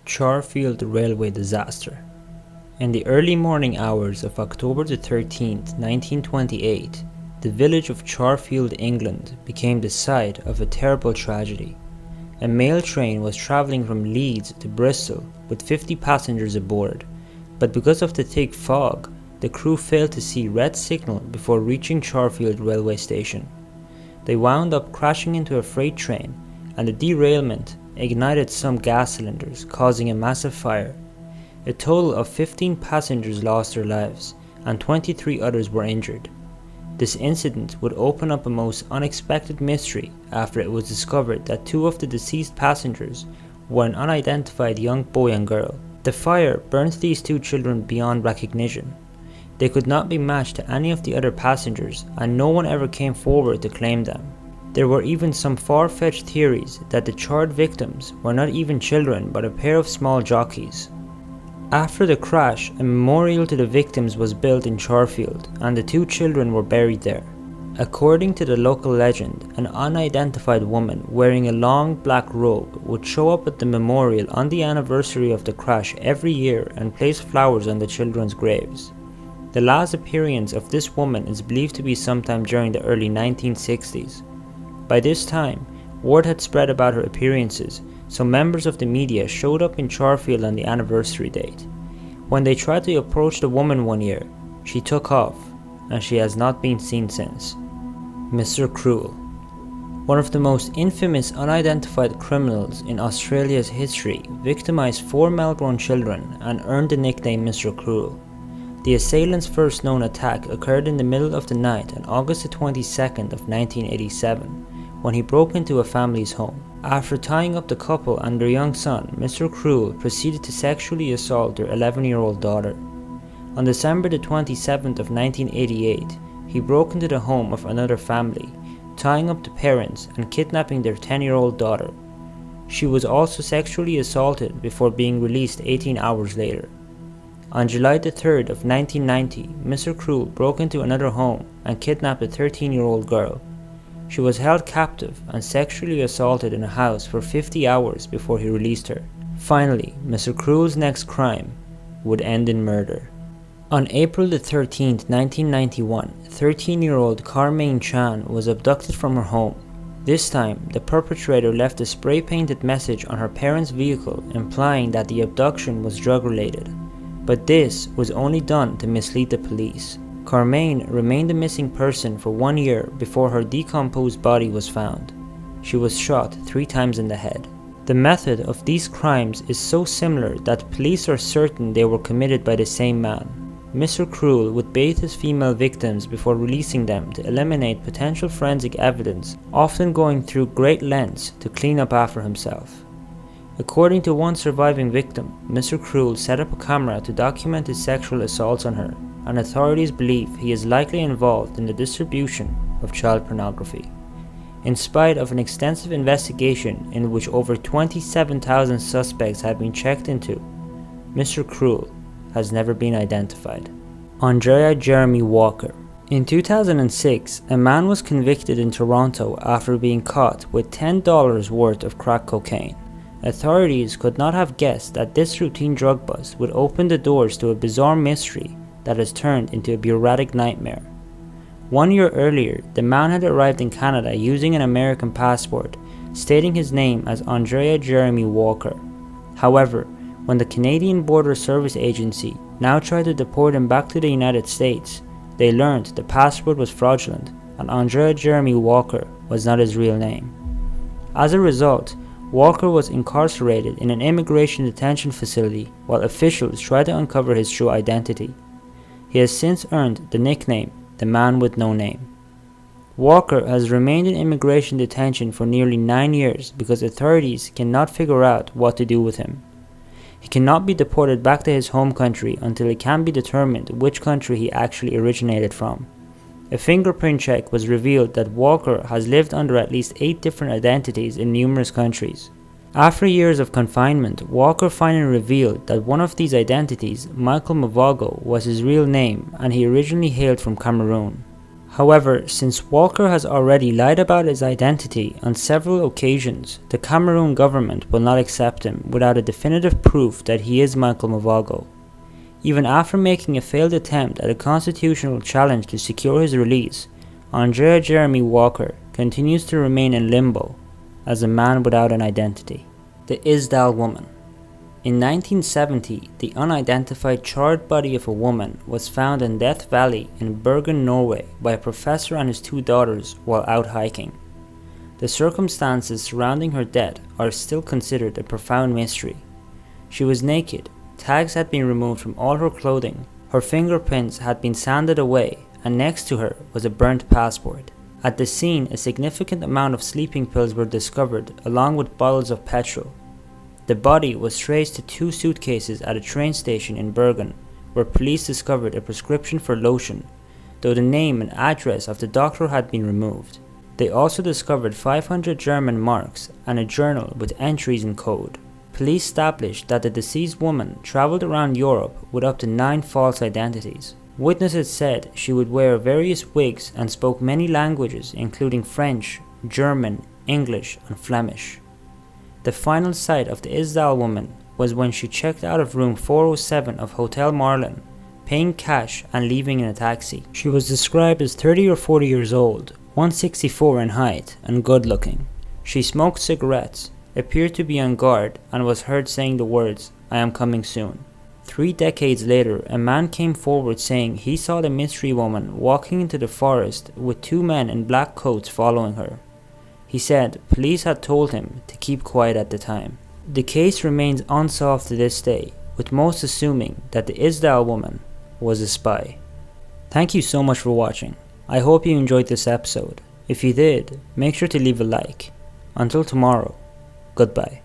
Charfield railway disaster. In the early morning hours of October the 13th, 1928, the village of Charfield, England became the site of a terrible tragedy. A mail train was travelling from Leeds to Bristol with 50 passengers aboard, but because of the thick fog, the crew failed to see red signal before reaching Charfield railway station. They wound up crashing into a freight train, and the derailment ignited some gas cylinders, causing a massive fire. A total of 15 passengers lost their lives, and 23 others were injured. This incident would open up a most unexpected mystery after it was discovered that two of the deceased passengers were an unidentified young boy and girl. The fire burnt these two children beyond recognition. They could not be matched to any of the other passengers, and no one ever came forward to claim them. There were even some far-fetched theories that the charred victims were not even children but a pair of small jockeys. After the crash, a memorial to the victims was built in Charfield, and the two children were buried there. According to the local legend, an unidentified woman wearing a long black robe would show up at the memorial on the anniversary of the crash every year and place flowers on the children's graves. The last appearance of this woman is believed to be sometime during the early 1960s. By this time, word had spread about her appearances, so members of the media showed up in Charfield on the anniversary date. When they tried to approach the woman one year, she took off, and she has not been seen since. Mr. Cruel. One of the most infamous unidentified criminals in Australia's history victimized 4 Melbourne children and earned the nickname Mr. Cruel. The assailant's first known attack occurred in the middle of the night on August the 22nd of 1987, when he broke into a family's home. After tying up the couple and their young son, Mr. Cruel proceeded to sexually assault their 11-year-old daughter. On December the 27th of 1988, he broke into the home of another family, tying up the parents and kidnapping their 10-year-old daughter. She was also sexually assaulted before being released 18 hours later. On July the 3rd of 1990, Mr. Cruel broke into another home and kidnapped a 13-year-old girl. She was held captive and sexually assaulted in a house for 50 hours before he released her. Finally, Mr. Cruel's next crime would end in murder. On April the 13th, 1991, 13-year-old Carmaine Chan was abducted from her home. This time, the perpetrator left a spray-painted message on her parents' vehicle implying that the abduction was drug-related. But this was only done to mislead the police. Carmaine remained a missing person for 1 year before her decomposed body was found. She was shot 3 times in the head. The method of these crimes is so similar that police are certain they were committed by the same man. Mr. Cruel would bathe his female victims before releasing them to eliminate potential forensic evidence, often going through great lengths to clean up after himself. According to one surviving victim, Mr. Cruel set up a camera to document his sexual assaults on her, and authorities believe he is likely involved in the distribution of child pornography. In spite of an extensive investigation in which over 27,000 suspects have been checked into, Mr. Cruel has never been identified. Andrea Jeremy Walker. In 2006, a man was convicted in Toronto after being caught with $10 worth of crack cocaine. Authorities could not have guessed that this routine drug bust would open the doors to a bizarre mystery that has turned into a bureaucratic nightmare. 1 year earlier, the man had arrived in Canada using an American passport, stating his name as Andrea Jeremy Walker. However, when the Canadian Border Service Agency now tried to deport him back to the United States, they learned the passport was fraudulent and Andrea Jeremy Walker was not his real name. As a result, Walker was incarcerated in an immigration detention facility while officials tried to uncover his true identity. He has since earned the nickname, the man with no name. Walker has remained in immigration detention for nearly 9 years because authorities cannot figure out what to do with him. He cannot be deported back to his home country until it can be determined which country he actually originated from. A fingerprint check was revealed that Walker has lived under at least 8 different identities in numerous countries. After years of confinement, Walker finally revealed that one of these identities, Michael Mavogo, was his real name and he originally hailed from Cameroon. However, since Walker has already lied about his identity on several occasions, the Cameroon government will not accept him without a definitive proof that he is Michael Mvogo. Even after making a failed attempt at a constitutional challenge to secure his release, Andrea Jeremy Walker continues to remain in limbo as a man without an identity. The Isolde Woman. In 1970, the unidentified charred body of a woman was found in Death Valley in Bergen, Norway by a professor and his two daughters while out hiking. The circumstances surrounding her death are still considered a profound mystery. She was naked, tags had been removed from all her clothing, her fingerprints had been sanded away, and next to her was a burnt passport. At the scene, a significant amount of sleeping pills were discovered along with bottles of petrol. The body was traced to 2 suitcases at a train station in Bergen, where police discovered a prescription for lotion, though the name and address of the doctor had been removed. They also discovered 500 German marks and a journal with entries in code. Police established that the deceased woman traveled around Europe with up to 9 false identities. Witnesses said she would wear various wigs and spoke many languages including French, German, English, and Flemish. The final sight of the Isolde Woman was when she checked out of room 407 of Hotel Marlin, paying cash and leaving in a taxi. She was described as 30 or 40 years old, 164 in height, and good looking. She smoked cigarettes, appeared to be on guard, and was heard saying the words, "I am coming soon." 3 decades later, a man came forward saying he saw the mystery woman walking into the forest with 2 men in black coats following her. He said police had told him to keep quiet at the time. The case remains unsolved to this day, with most assuming that the Isolde Woman was a spy. Thank you so much for watching. I hope you enjoyed this episode. If you did, make sure to leave a like. Until tomorrow, goodbye.